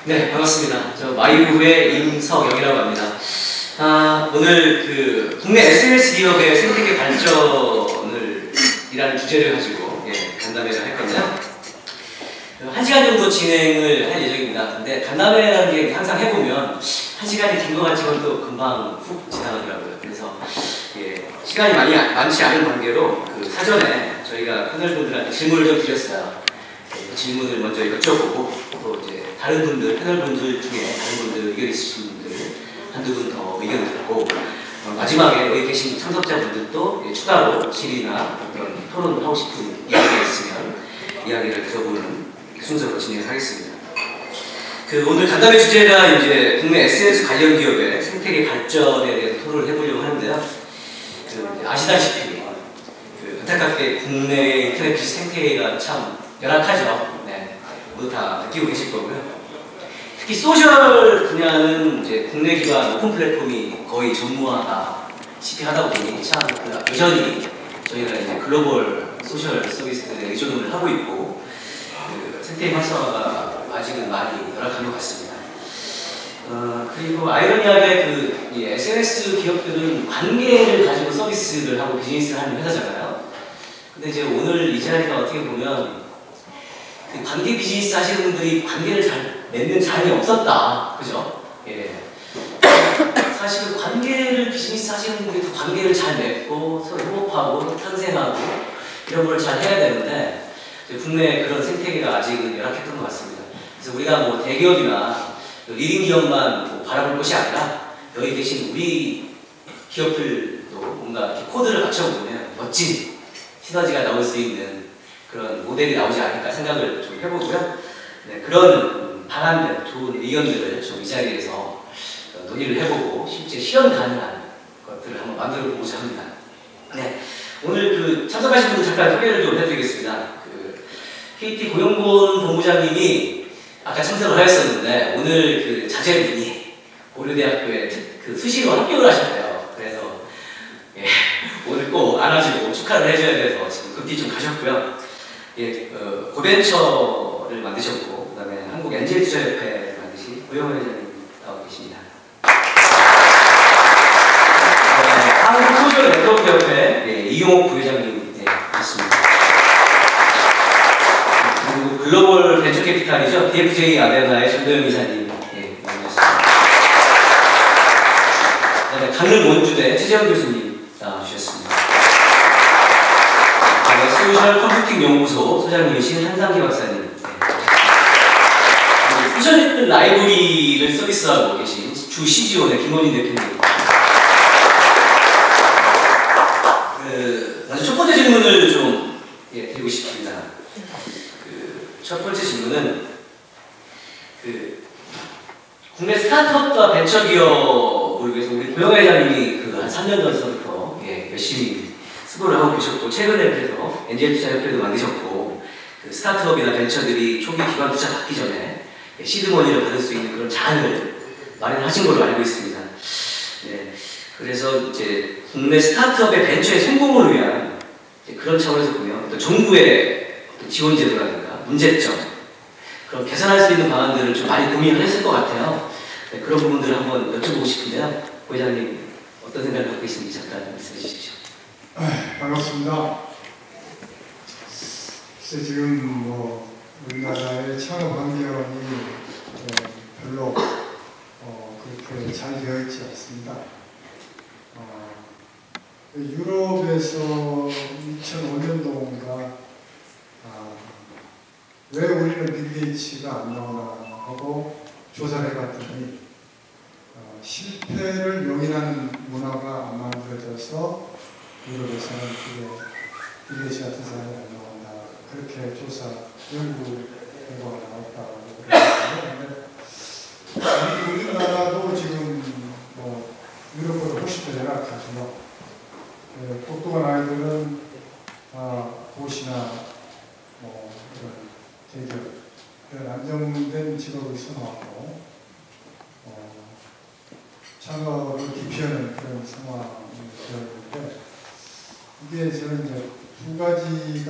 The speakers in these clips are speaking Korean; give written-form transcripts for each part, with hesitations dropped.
네, 반갑습니다. 저 마이브의 임석영이라고 합니다. 오늘 그 국내 SNS 기업의 생태계 발전을 이라는 주제를 가지고 간담회를 할 건데요. 1시간 정도 진행을 할 예정입니다. 근데 간담회라는 게 항상 해보면 1시간이 긴 것 같지만 또 금방 훅 지나가더라고요. 그래서 시간이 많지 않은 관계로 그 사전에 저희가 패널분들한테 질문을 좀 드렸어요. 그 질문을 먼저 여쭤보고 또 이제 다른 분들, 패널분들 중에 다른 분들 의견 있으신 분들 한두 분 더 의견을 듣고 마지막에 여기 계신 참석자분들도 추가로 질의나 어떤 토론을 하고 싶은 이야기가 있으면 이야기를 들어보는 순서로 진행하겠습니다. 오늘 간담회 주제가 이제 국내 SNS 관련 기업의 생태계 발전에 대해서 토론을 해보려고 하는데요. 아시다시피 안타깝게 국내 인터넷 기술 생태계가 참 열악하죠. 네, 모두 다 느끼고 계실 거고요. 특히 소셜 분야는 이제 국내 기반 오픈 플랫폼이 거의 전무하다시피 하다 보니 참 여전히 저희가 이제 글로벌 소셜 서비스들에 의존을 하고 있고 생태계 활성화가 아직은 많이 열악한 것 같습니다. 그리고 아이러니하게 SNS 기업들은 관계를 가지고 서비스를 하고 비즈니스를 하는 회사잖아요. 근데 이제 오늘 이 자리가 어떻게 보면 관계 비즈니스 하시는 분들이 관계를 잘 맺는 자리이 없었다. 그죠? 사실 관계를 비즈니스 하시는 분들이 관계를 잘 맺고 서로 협업하고 탄생하고 이런 걸 잘 해야 되는데 국내 그런 생태계가 아직은 열악했던 것 같습니다. 그래서 우리가 뭐 대기업이나 리딩 기업만 바라볼 것이 아니라 여기 계신 우리 기업들도 뭔가 이렇게 코드를 맞춰보면 멋진 시너지가 나올 수 있는 그런 모델이 나오지 않을까 생각을 좀 해보고요. 그런 바람들, 좋은 의견들을 좀 이 자리에서 논의를 해보고 실제 실현 가능한 것들을 한번 만들어 보고자 합니다. 네, 오늘 참석하신 분들 잠깐 소개를 좀 해드리겠습니다. KT 고용보건 본부장님이 아까 참석을 하셨었는데 오늘 자제분이 고려대학교에 수시로 합격을 하셨대요. 그래서 오늘 꼭 안아주고 축하를 해줘야 돼서 지금 급히 좀 가셨고요. 고벤처를 만드셨고 그 다음에 한국엔젤투자협회를 만드신 고영호 회장님 나와 계십니다. 한국소셜네트워크협회 이용옥 부회장님 있습니다. 그리고 글로벌 벤처캐피탈이죠. DFJ 아베나의 전도영 이사님 나오셨습니다. 그다음에 강릉원주대 최재원 교수님 나와주셨습니다. 소셜 컴퓨팅 연구소 소장님이신 한상기 박사님. 소셜 라이브러리를 서비스하고 계신 주 CGO의 김원인 대표님. 먼저 첫 번째 질문을 좀 드리고 싶습니다. 첫 번째 질문은 국내 스타트업과 벤처기업을 위해서 우리 고영호 회장님이 한 3년 전부터 열심히 수고를 하고 계셨고 최근에 그래서 엔젤투자협회도 만드셨고 스타트업이나 벤처들이 초기 기반 투자 받기 전에 시드머니를 받을 수 있는 그런 자금을 마련하신 걸로 알고 있습니다. 그래서 이제 국내 스타트업의 벤처의 성공을 위한 그런 차원에서 보면 또 정부의 지원 제도라든가 문제점 그런 개선할 수 있는 방안들을 좀 많이 고민을 했을 것 같아요. 그런 부분들을 한번 여쭤보고 싶은데요. 고 회장님 어떤 생각을 갖고 계신지 잠깐 말씀해 주십시오. 반갑습니다. 글쎄 지금 우리나라의 창업 환경이 별로 그렇게 잘 되어 있지 않습니다. 유럽에서 2005년도인가 왜 우리는 빌 게이츠가 안 나오나 하고 조사를 해봤더니 실패를 용인하는 문화가 안 만들어져서 유럽에서는 빌 게이츠 같은 사람이 안 나온다. 그렇게 조사 연구 결과가 나왔다고 그랬는데 우리나라도 지금 유럽보다 훨씬 더 열악하죠. 똑똑한 아이들은 도시나 이런 대기업 이런 안정된 직업을 선호하고 창업을 기피하는 그런 상황이 되어 있는데 이게 저는 이제 두 가지가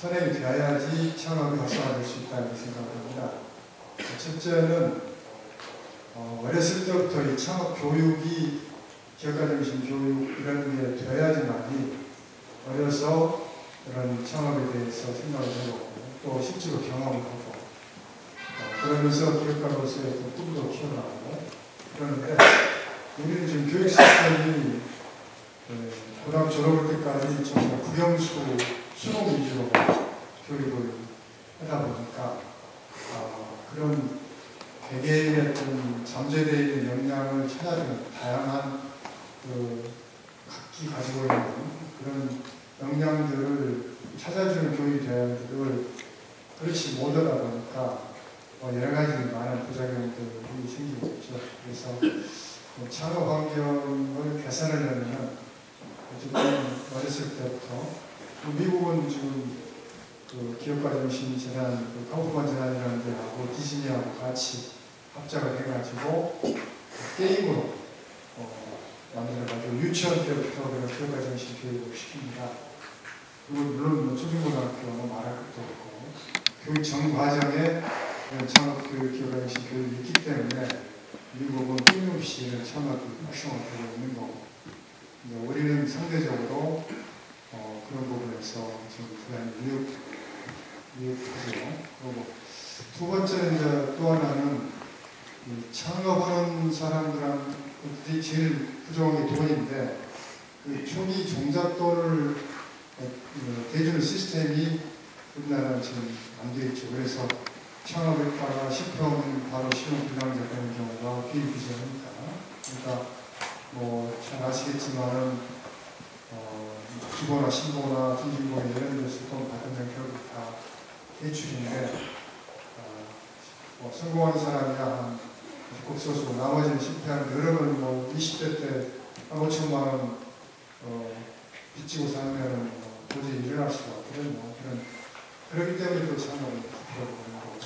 선행이 되어야지 창업이 활성화될 수 있다는 생각을 합니다. 첫째는 어렸을 때부터 이 창업 교육이 기업가정신 교육 이런 게 되어야지만이 어려서 그런 창업에 대해서 생각을 해보고 또 실제로 경험을 하고 그러면서 기업가로서의 꿈도 키워나가고 그러는데 우리는 지금 교육 시스템이 고등학교 졸업할 때까지 정말 국영수 수능 위주로 교육을 하다 보니까 그런 개개인의 어떤 잠재되어 있는 역량을 찾아주는 다양한 각기 가지고 있는 그런 역량들을 찾아주는 교육이 되어야를 그렇지 못하다 보니까 여러 가지 많은 부작용들이 생기고 있죠. 그래서 창업 환경을 개선하려면 어쨌든 어렸을 때부터 미국은 지금 기업가정신 재단, 카우프만 재단이라는 데하고 디즈니하고 같이 합작을 해가지고 게임으로 만들어가지고 유치원 때부터 그런 기업가정신 교육을 시킵니다. 물론 초중고등학교는 말할 것도 없고 교육 전 과정에 창업 교육, 기업가정신 교육이 있기 때문에 미국은 끊임없이 이런 창업이 활성화되고 있는 거고 우리는 상대적으로 그런 부분에서 지금 대단히 미흡하죠. 그리고 두 번째는 이제 또 하나는 창업하는 사람들한테 제일 부족한 게 돈인데 초기 종잣돈을 대주는 시스템이 우리나라는 지금 안 되어 있죠. 그래서 창업했다가 실패하면 바로 신용불량자 되는 경우가 비일비재합니다. 그러니까 잘 아시겠지만은 주거나 신고나 중진고나 이런 데서 돈 받으면 결국 다 대출인데 성공한 사람이야 한 극소수 나머지는 실패하는 여러 번 20대 때 한 5천만 원 빚지고 살면 도저히 일어날 수가 없거든요. 그렇기 때문에 또 창업이 필요하고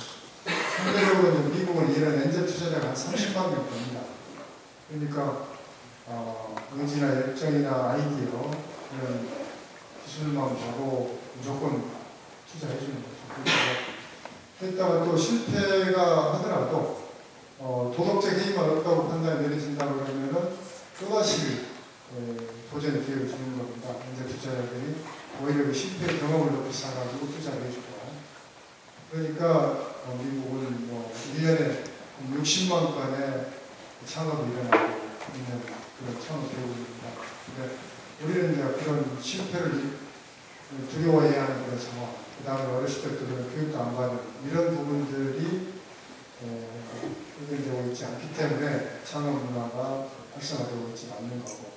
상대적으로 미국은 이런 엔젤 투자자가 한 30만 명 됩니다. 그러니까 의지나 열정이나 아이디어 이런 기술만 보고 무조건 투자해 주는 거죠. 그랬다가 또 실패가 하더라도 도덕적 해이만 없다고 판단이 내려진다고 그러면은 또다시 도전의 기회를 주는 겁니다. 엔젤 투자자들이 오히려 그 실패 경험을 높이 쌓아가지고 투자를 해주고 그러니까 미국은 1년에 60만 건의 창업이 일어나고 있는 그런 창업 교육입니다. 우리는 이제 그런 실패를 두려워해야 하는 그런 상황, 그 다음에 어렸을 때부터 그런 교육도 안 받는 이런 부분들이 의견되고 있지 않기 때문에 창업 문화가 활성화되고 있지 않는 거고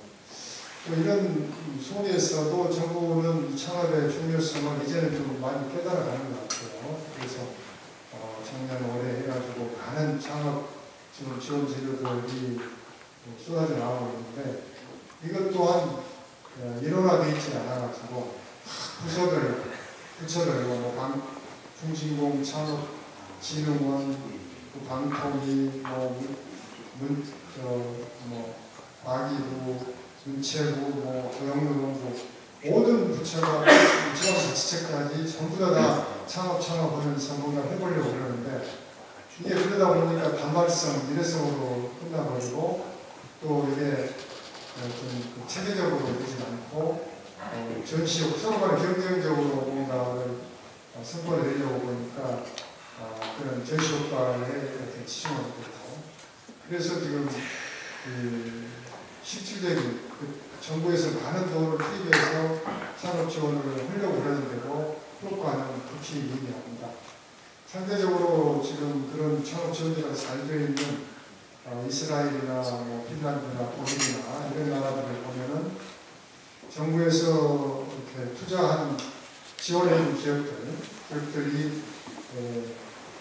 또 이런 속에서도 정부는 창업의 중요성을 이제는 좀 많이 깨달아가는 것 같아요. 그래서 작년 올해 해가지고 많은 창업 지원 재료들이 쏟아져 나오고 있는데 이것 또한 일원화되어 있지 않아가지고 부처들 중진공 창업 진흥원 방통위 과기부 문체부 고용노동부 모든 부처가 지방자치체까지 전부 다 창업하면서 뭔가 해보려고 그러는데 이게 그러다 보니까 단발성, 일회성으로 끝나버리고 또 이게 좀 체계적으로 되지 않고 전시효과, 서로 간에 경쟁적으로 뭔가를 성과를 내려고 보니까 그런 전시효과에 치중을 하고 있고 그래서 지금 실질적인 정부에서 많은 돈을 투입해서 산업 지원을 하려고 그러는데도 효과는 극히 미미합니다. 상대적으로 지금 그런 창업 지원제가 잘 되어 있는 이스라엘이나 핀란드나 독일이나 이런 나라들을 보면은 정부에서 이렇게 투자한 지원해준 기업들이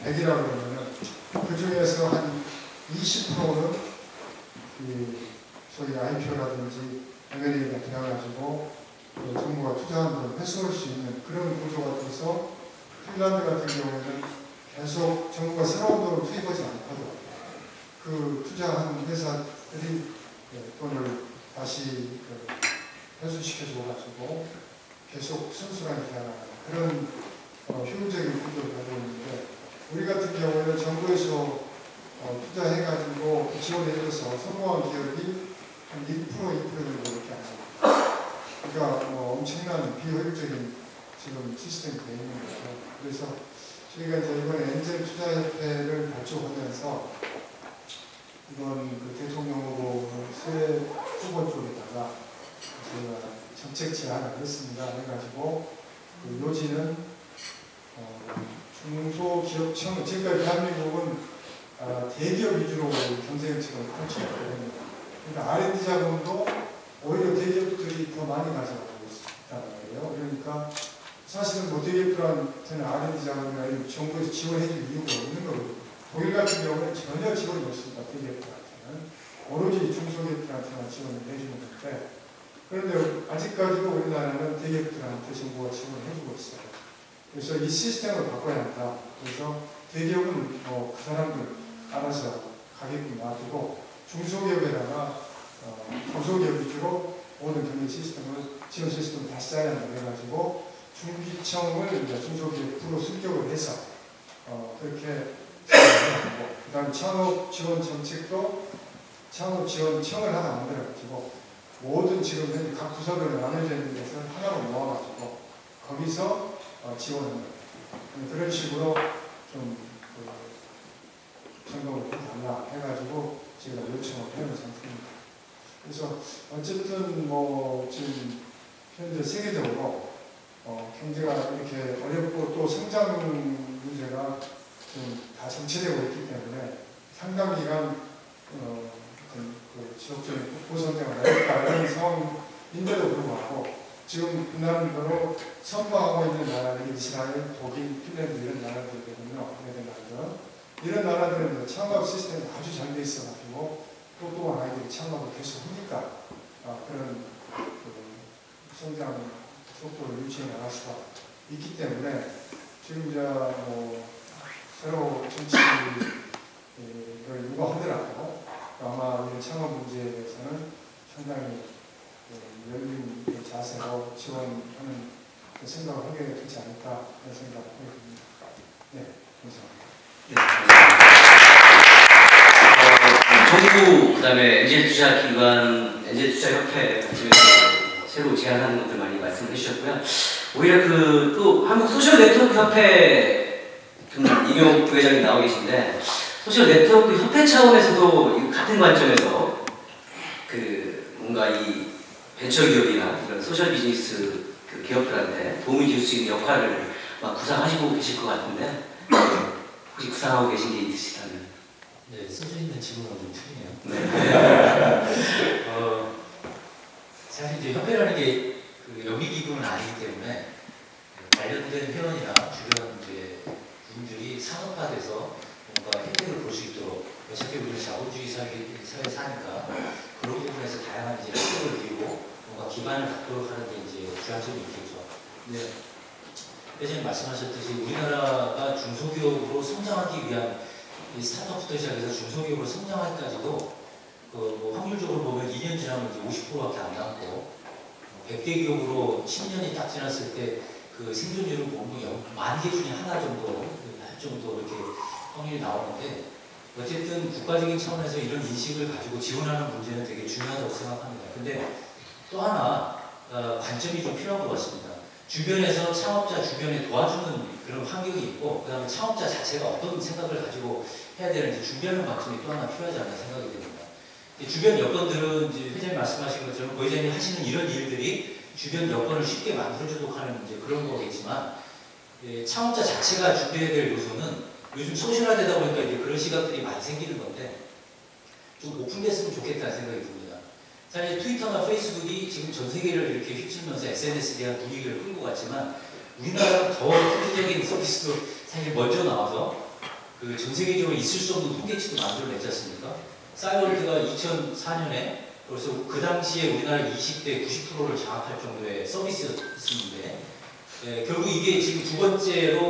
100이라고 그러면은 그 중에서 한 20%는 소위 IPO라든지 M&A가 되어가지고 정부가 투자한 돈 회수할 수 있는 그런 구조가 돼서 핀란드 같은 경우에는 계속 정부가 새로운 돈을 투입하지 않고도 그 투자한 회사들이 돈을 다시 회수시켜줘가지고 계속 순수하게 나가는 그런 효율적인 구조를 가지고 있는데, 우리 같은 경우에는 정부에서 투자해가지고 지원해줘서 성공한 기업이 한 1% 정도밖에 안 됩니다. 그러니까 엄청난 비효율적인 지금 시스템이 되어 있는 거죠. 그래서 저희가 이제 이번에 엔젤 투자협회를 발족하면서 이번 그 대통령 후보 새 후보 쪽에다가 저희가 정책 제안을 했습니다. 해가지고 그 요지는 중소기업청, 지금까지 대한민국은 대기업 위주로 경쟁책을 펼쳤거든요. 그러니까 R&D 자금도 오히려 대기업들이 더 많이 가져가고 있다는 거예요. 그러니까 사실은 뭐 대기업들한테는 R&D 자금이나 이런 정부에서 지원해줄 이유가 없는 거거든요. 독일 같은 경우는 전혀 지원이 없습니다. 대기업들한테는 오로지 중소기업들한테만 지원을 해주는 건데, 그런데 아직까지도 우리나라는 대기업들한테 정부가 지원을 해주고 있어요. 그래서 이 시스템을 바꿔야 한다. 그래서 대기업은 그 사람들 알아서 가게끔 놔두고 중소기업에다가 중소기업 위주로 모든 경영 시스템을, 지원 시스템을 다시 짜야 한다 해가지고 중기청을 이제 중소기업으로 승격을 해서 그렇게 하고, 그 다음에 창업 지원 정책도 창업 지원청을 하나 만들어가지고 모든 지금 현재 각 부서별로 나눠져 있는 것을 하나로 모아가지고 거기서 지원을 합니다. 그런 식으로 좀 점검을 해달라 해가지고 제가 요청을 해놓은 상태입니다. 그래서 어쨌든 뭐 지금 현재 세계적으로 경제가 이렇게 어렵고 또 성장 문제가 좀 다 정체되고 있기 때문에 상당 기간 그 지속적인 고성장을 어렵다 이런 상황인데도 불구하고 지금 그나마로 선방하고 있는 나라들이 이스라엘, 독일, 핀란드 이런 나라들이거든요. 이런 나라들은 창업 시스템이 아주 잘 돼 있어가지고 또한 아이들이 창업을 계속 하니까 그런 성장 속도를 유지해 나갈 수가 있기 때문에 지금 이제 새로 정치를 요구하더라도 아마 이런 창업 문제에 대해서는 상당히 열린 자세로 지원하는 생각을 하게 되지 않을까 그런 생각을 하게 됩니다. 네, 감사합니다. 정부, 그다음에 엔젤투자기관, 엔젤투자협회 같이 새로 제안하는 것들 많이 말씀해 주셨고요. 오히려 또 한국 소셜 네트워크 협회 이명 부회장이 나와 계신데, 소셜 네트워크 협회 차원에서도 같은 관점에서 뭔가 이 벤처기업이나 이런 소셜 비즈니스 기업들한테 도움이 줄 수 있는 역할을 막 구상하시고 계실 것 같은데, 혹시 구상하고 계신 게 있으시다면? 네, 써져 있는 질문하고 좀 틀리네요. 사실 이제 협회라는 게 영리기구는 아니기 때문에 관련된 회원이나 주변 이제 분들이 산업화돼서 뭔가 혜택을 볼 수 있도록, 어차피 우리는 자본주의 사회에 사니까 그런 부분에서 다양한 이제 혜택을 누리고 뭔가 기반을 갖도록 하는 게 이제 주안점이 있겠죠. 네. 회장님 말씀하셨듯이 우리나라가 중소기업으로 성장하기 위한 이 스타트업부터 시작해서 중소기업으로 성장하기까지도 뭐 확률적으로 보면 2년 지나면 이제 50%밖에 안 남고 100대 기업으로 10년이 딱 지났을 때 그 생존율을 보면 10,000개 중에 하나 정도 할 정도 이렇게 확률이 나오는데, 어쨌든 국가적인 차원에서 이런 인식을 가지고 지원하는 문제는 되게 중요하다고 생각합니다. 근데 또 하나 관점이 좀 필요한 것 같습니다. 주변에서 창업자 주변에 도와주는 그런 환경이 있고, 그 다음에 창업자 자체가 어떤 생각을 가지고 해야 되는지 준비하는 관점이 또 하나 필요하지 않나 생각이 됩니다. 주변 여건들은 이제 회장님 말씀하신 것처럼 고회장님이 하시는 이런 일들이 주변 여건을 쉽게 만들어주도록 하는 이제 그런 거겠지만, 창업자 자체가 준비해야 될 요소는 요즘 소셜화되다 보니까 이제 그런 시각들이 많이 생기는 건데 좀 오픈됐으면 좋겠다는 생각이 듭니다. 사실 트위터나 페이스북이 지금 전 세계를 이렇게 휩쓸면서 SNS에 대한 분위기를 끌고 갔지만, 우리나라는 더 획기적인 서비스도 사실 먼저 나와서 전 세계적으로 있을 수 없는 통계치도 만들어냈지 않습니까? 싸이월드가 2004년에 그래서 그 당시에 우리나라 20대 90%를 장악할 정도의 서비스였는데, 결국 이게 지금 두 번째로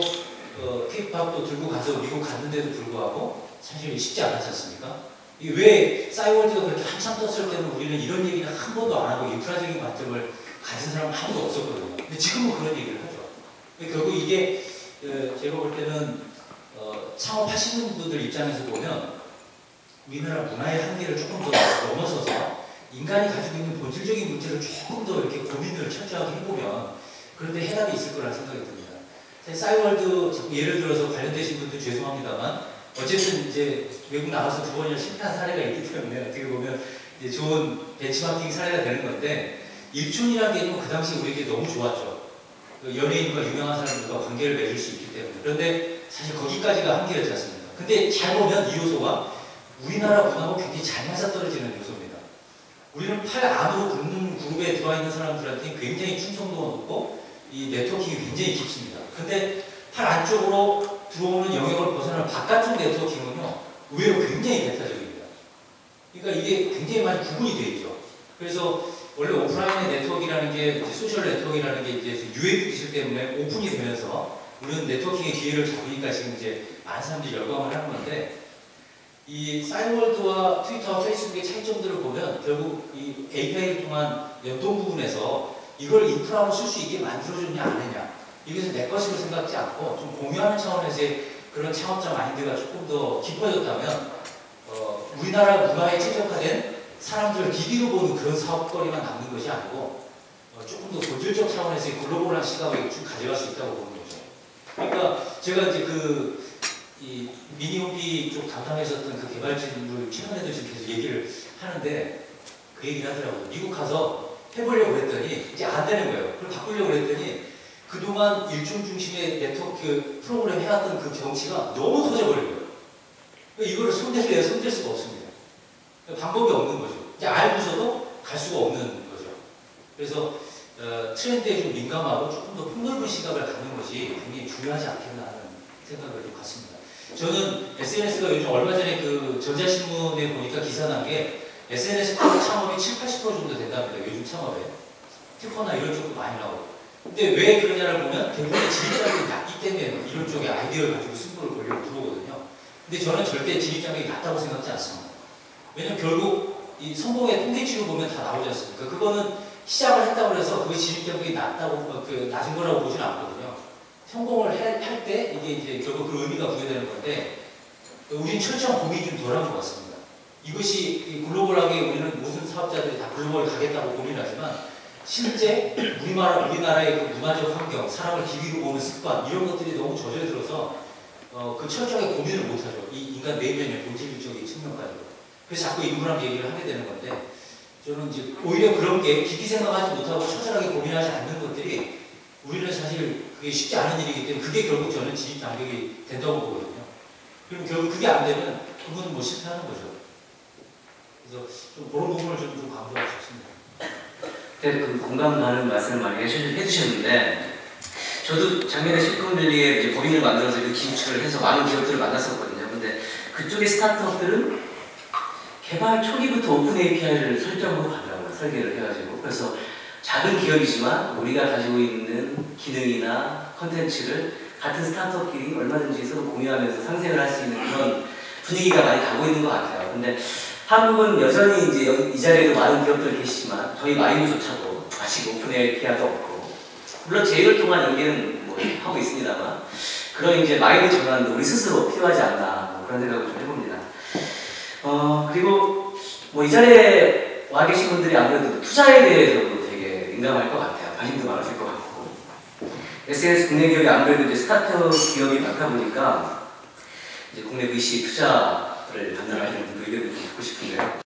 K-팝도 들고 가서 미국 갔는데도 불구하고 사실 쉽지 않았지 않습니까? 이게 왜 싸이월드가 그렇게 한참 떴을 때는 우리는 이런 얘기는 한 번도 안 하고 인프라적인 관점을 가진 사람은 아무도 없었거든요. 근데 지금은 그런 얘기를 하죠. 결국 이게 제가 볼 때는 창업하시는 분들 입장에서 보면 우리나라 문화의 한계를 조금 더 넘어서서 인간이 가지고 있는 본질적인 문제를 조금 더 이렇게 고민을 철저하게 해보면 그런데 해답이 있을 거라는 생각이 듭니다. 싸이월드 예를 들어서 관련되신 분들 죄송합니다만 어쨌든 이제 외국 나가서 2번이나 실패한 사례가 있기 때문에 어떻게 보면 이제 좋은 벤치마킹 사례가 되는 건데 일촌이라는 개념은 그 당시 우리에게 너무 좋았죠. 연예인과 유명한 사람들과 관계를 맺을 수 있기 때문에. 그런데 사실 거기까지가 한계였지 않습니까? 근데 잘 보면 이 요소가 우리나라 문화하고 굉장히 잘 맞아떨어지는 요소입니다. 우리는 팔 안으로 굽는 그룹에 들어와 있는 사람들한테 굉장히 충성도가 높고 이 네트워킹이 굉장히 깊습니다. 근데 팔 안쪽으로 들어오는 영역을 벗어나는 바깥쪽 네트워킹은요 의외로 굉장히 배타적입니다. 그러니까 이게 굉장히 많이 구분이 되어 있죠. 그래서 원래 오프라인의 네트워크라는 게 소셜 네트워크라는 게 이제 유행 기술 때문에 오픈이 되면서 우리는 네트워킹의 기회를 잡으니까 지금 이제 많은 사람들이 열광을 하는 건데 이 싸이월드와 트위터와 페이스북의 차이점들을 보면 결국 이 API를 통한 연동 부분에서 이걸 인프라로 쓸 수 있게 만들어줬냐 안 했냐 이것은 내 것으로 생각지 않고 좀 공유하는 차원에서의 그런 창업자 마인드가 조금 더 깊어졌다면 우리나라 문화에 최적화된 사람들을 DB로 보는 그런 사업거리만 남는 것이 아니고 조금 더 본질적 차원에서의 글로벌한 시각을 쭉 가져갈 수 있다고 보는 거죠. 그러니까 제가 이제 이 미니홈피 쪽 담당하셨던 그 개발진을 최근에도 지금 계속 얘기를 하는데 그 얘기를 하더라고요. 미국 가서 해보려고 했더니 이제 안 되는 거예요. 그걸 바꾸려고 했더니 그동안 일중 중심의 네트워크 프로그램 해왔던 그 경치가 너무 터져버린 거예요. 이거를 손댈래야 손댈 수가 없습니다. 방법이 없는 거죠. 이제 알고서도 갈 수가 없는 거죠. 그래서 트렌드에 좀 민감하고 조금 더 폭넓은 시각을 갖는 것이 굉장히 중요하지 않겠나 하는 생각을 좀 갖습니다. 저는 SNS가 요즘 얼마 전에 그 전자신문에 보니까 기사 난 게 SNS 창업이 70~80% 정도 된답니다. 요즘 창업에. 특허나 이런 쪽도 많이 나오고. 근데 왜 그러냐를 보면 대부분의 진입장벽이 낮기 때문에 이런 쪽에 아이디어를 가지고 승부를 걸려고 들어오거든요. 근데 저는 절대 진입장벽이 낮다고 생각지 않습니다. 왜냐면 결국 이 성공의 통계치로 보면 다 나오지 않습니까? 그거는 시작을 했다고 해서 그게 진입장벽이 낮은 거라고 보지는 않거든요. 성공을 할 때 이게 이제 결국 그 의미가 부여되는 건데 우린 철저한 고민이 좀 덜한 것 같습니다. 이것이 글로벌하게 우리는 모든 사업자들이 다 글로벌 가겠다고 고민하지만 실제 우리나라의 그 문화적 환경, 사람을 기비로 보는 습관 이런 것들이 너무 젖어들어서 그 철저하게 고민을 못하죠. 이 인간 내면의 본질적인 측면까지. 그래서 자꾸 인물학 얘기를 하게 되는 건데 저는 이제 오히려 그런 게 깊이 생각하지 못하고 처절하게 고민하지 않는 것들이 우리는 사실 그게 쉽지 않은 일이기 때문에 그게 결국 저는 진입 장벽이 된다고 보거든요. 그럼 결국 그게 안 되면 그분은 뭐 실패하는 거죠. 그래서 좀 그런 부분을 좀 강조하고 싶습니다. 네, 그 공감 가는 말씀을 많이 해주셨는데 저도 작년에 실리콘밸리에 이제 법인을 만들어서 그 기술을 해서 많은 기업들을 만났었거든요. 근데 그쪽의 스타트업들은 개발 초기부터 오픈 API를 설정하고 가더라고요. 설계를 해가지고. 그래서 작은 기업이지만 우리가 가지고 있는 기능이나 컨텐츠를 같은 스타트업끼리 얼마든지 서로 공유하면서 상생을 할 수 있는 그런 분위기가 많이 가고 있는 것 같아요. 근데 한국은 여전히 이제 이 자리에도 많은 기업들 계시지만 저희 마인드조차도 아직 오픈 API도 없고 물론 제휴를 통한 연계는 뭐 하고 있습니다만 그런 이제 마인드 전환도 우리 스스로 필요하지 않나 뭐 그런 생각을 좀 해봅니다. 그리고 뭐 이 자리에 와 계신 분들이 아무래도 투자에 대해서도 되게 민감할 것 같아요. 관심도 많으실 것 같고 SNS 국내 기업이 아무래도 이제 스타트업 기업이 많다 보니까 이제 국내 VC 투자를 담당하시는 분들 의견도 좀 듣고 싶은데요.